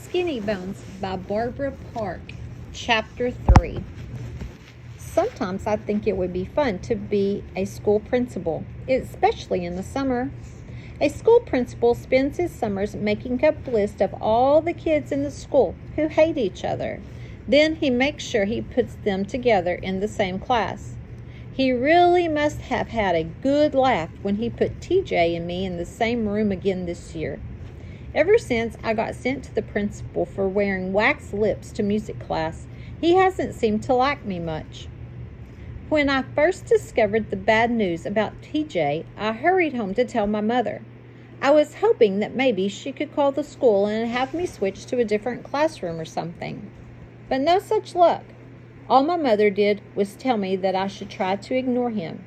Skinnybones by Barbara Park, Chapter 3. Sometimes I think it would be fun to be a school principal, especially in the summer. A school principal spends his summers making up a list of all the kids in the school who hate each other. Then he makes sure he puts them together in the same class. He really must have had a good laugh when he put TJ and me in the same room again this year. Ever since I got sent to the principal for wearing wax lips to music class, he hasn't seemed to like me much. When I first discovered the bad news about TJ, I hurried home to tell my mother. I was hoping that maybe she could call the school and have me switch to a different classroom or something. But no such luck. All my mother did was tell me that I should try to ignore him.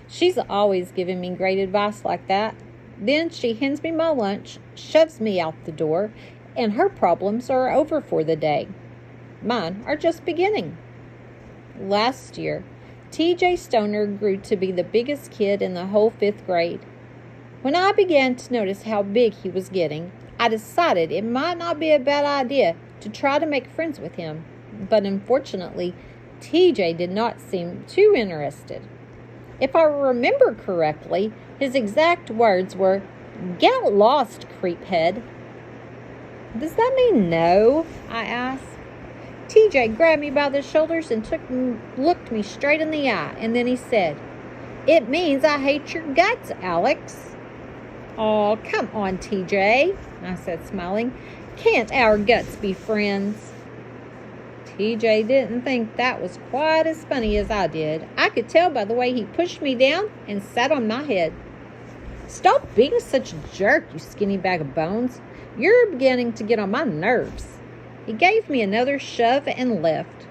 She's always given me great advice like that. Then she hands me my lunch, shoves me out the door, and her problems are over for the day. Mine are just beginning. Last year, TJ Stoner grew to be the biggest kid in the whole 5th grade. When I began to notice how big he was getting, I decided it might not be a bad idea to try to make friends with him. But unfortunately, TJ did not seem too interested. If I remember correctly, his exact words were, "Get lost, creephead." "Does that mean no?" I asked. TJ grabbed me by the shoulders and looked me straight in the eye, and then he said, "It means I hate your guts, Alex." "Oh, come on, TJ," I said, smiling. "Can't our guts be friends?" TJ didn't think that was quite as funny as I did. I could tell by the way he pushed me down and sat on my head. "Stop being such a jerk, you skinny bag of bones. You're beginning to get on my nerves." He gave me another shove and left.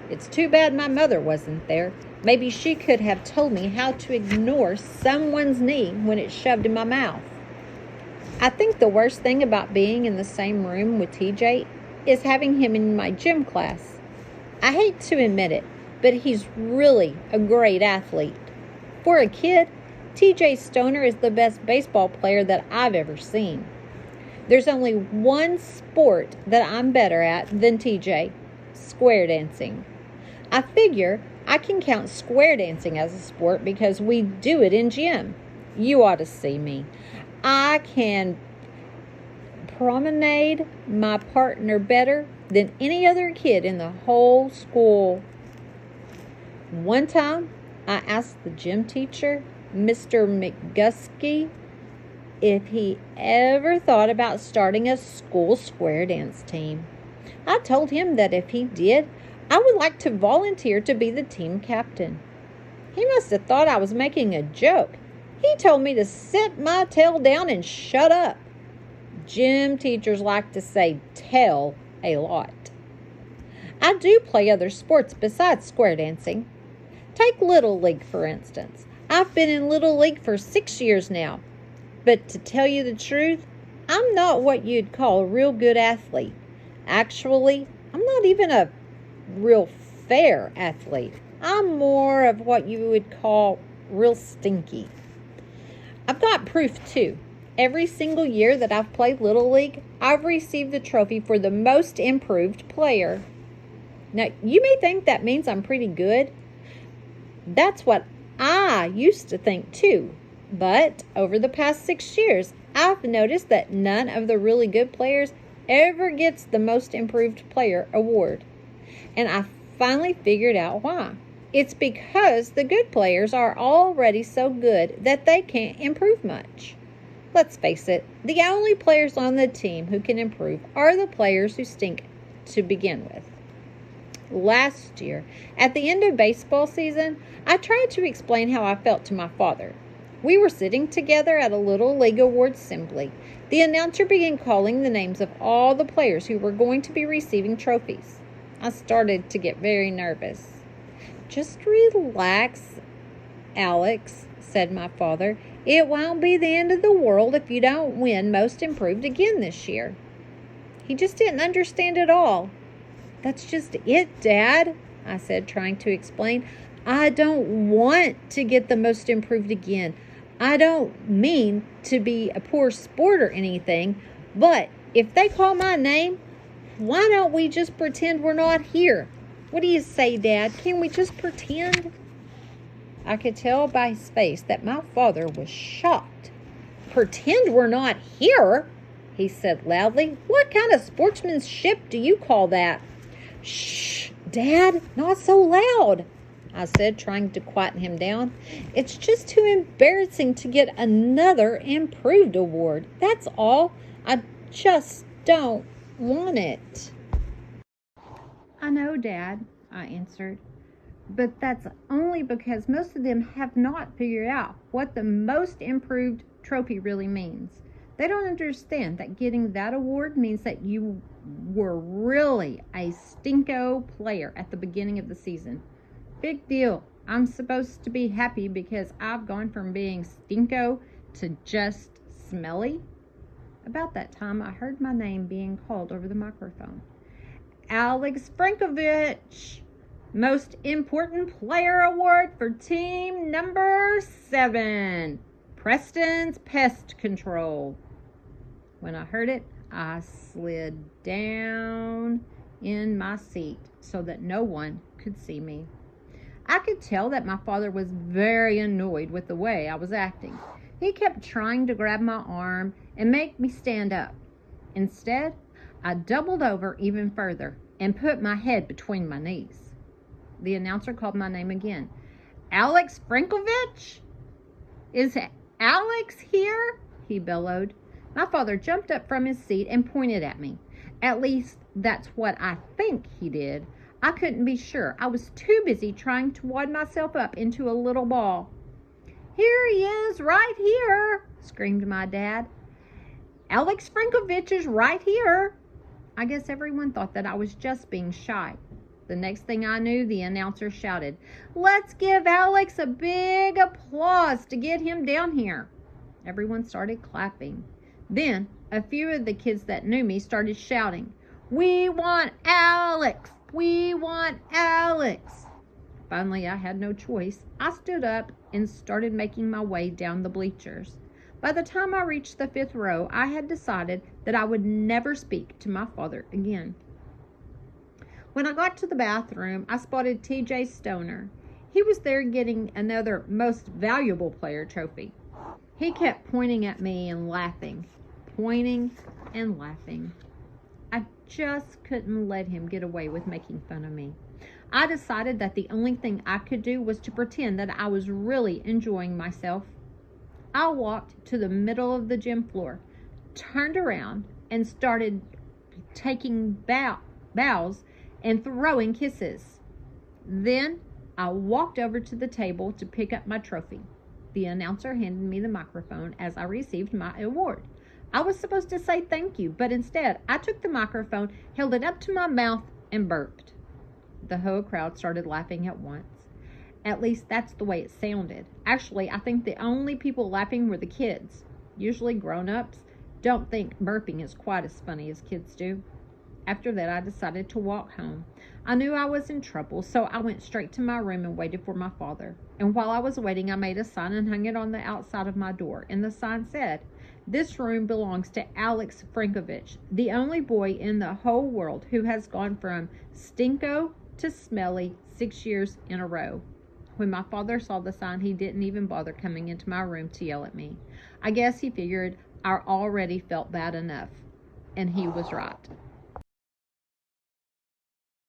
It's too bad my mother wasn't there. Maybe she could have told me how to ignore someone's knee when it's shoved in my mouth. I think the worst thing about being in the same room with TJ is having him in my gym class. I hate to admit it, but he's really a great athlete. For a kid, TJ Stoner is the best baseball player that I've ever seen. There's only one sport that I'm better at than TJ: square dancing. I figure I can count square dancing as a sport because we do it in gym. You ought to see me. I can promenade my partner better than any other kid in the whole school. One time, I asked the gym teacher, Mr. McGusky, if he ever thought about starting a school square dance team. I told him that if he did, I would like to volunteer to be the team captain. He must have thought I was making a joke. He told me to sit my tail down and shut up. Gym teachers like to say "tell" a lot. I do play other sports besides square dancing. Take Little League, for instance. I've been in Little League for 6 years now. But to tell you the truth, I'm not what you'd call a real good athlete. Actually, I'm not even a real fair athlete. I'm more of what you would call real stinky. I've got proof, too. Every single year that I've played Little League, I've received the trophy for the most improved player. Now, you may think that means I'm pretty good. That's what I used to think, too. But over the past 6 years, I've noticed that none of the really good players ever gets the most improved player award. And I finally figured out why. It's because the good players are already so good that they can't improve much. Let's face it, the only players on the team who can improve are the players who stink to begin with. Last year, at the end of baseball season, I tried to explain how I felt to my father. We were sitting together at a Little League Awards assembly. The announcer began calling the names of all the players who were going to be receiving trophies. I started to get very nervous. "Just relax, Alex," said my father. "It won't be the end of the world if you don't win Most Improved again this year." He just didn't understand at all. "That's just it, Dad," I said, trying to explain. "I don't want to get the Most Improved again. I don't mean to be a poor sport or anything, but if they call my name, Why don't we just pretend we're not here? What do you say, Dad? Can we just pretend? I could tell by his face that my father was shocked. Pretend we're not here? He said loudly. What kind of sportsmanship do you call that? Shh, Dad, not so loud, I said, trying to quieten him down. It's just too embarrassing to get another improved award. That's all. I just don't want it. I know, Dad, I answered. But that's only because most of them have not figured out what the most improved trophy really means. They don't understand that getting that award means that you were really a stinko player at the beginning of the season. Big deal. I'm supposed to be happy because I've gone from being stinko to just smelly. About that time, I heard my name being called over the microphone. Alex Frankovich, Most Important Player Award for Team Number 7, Preston's Pest Control. When I heard it, I slid down in my seat so that no one could see me. I could tell that my father was very annoyed with the way I was acting. He kept trying to grab my arm and make me stand up. Instead, I doubled over even further and put my head between my knees. The announcer called my name again. Alex Frankovich? Is Alex here? He bellowed. My father jumped up from his seat and pointed at me. At least that's what I think he did. I couldn't be sure. I was too busy trying to wad myself up into a little ball. Here he is, right here, screamed my dad. Alex Frankovich is right here. I guess everyone thought that I was just being shy. The next thing I knew, the announcer shouted, Let's give Alex a big applause to get him down here. Everyone started clapping. Then a few of the kids that knew me started shouting, We want Alex! We want Alex! Finally, I had no choice. I stood up and started making my way down the bleachers. By the time I reached the 5th row, I had decided that I would never speak to my father again. When I got to the bathroom, I spotted TJ Stoner. He was there getting another Most Valuable Player trophy. He kept pointing at me and laughing, pointing and laughing. I just couldn't let him get away with making fun of me. I decided that the only thing I could do was to pretend that I was really enjoying myself. I walked to the middle of the gym floor, turned around, and started taking bows and throwing kisses. Then I walked over to the table to pick up my trophy. The announcer handed me the microphone as I received my award. I was supposed to say thank you, but instead I took the microphone, held it up to my mouth, and burped. The whole crowd started laughing at once. At least that's the way it sounded. Actually, I think the only people laughing were the kids. Usually grown-ups don't think burping is quite as funny as kids do. After that, I decided to walk home. I knew I was in trouble, so I went straight to my room and waited for my father. And while I was waiting, I made a sign and hung it on the outside of my door. And the sign said, This room belongs to Alex Frankovich, the only boy in the whole world who has gone from stinko to smelly 6 years in a row. When my father saw the sign, he didn't even bother coming into my room to yell at me. I guess he figured I already felt bad enough. And he was right.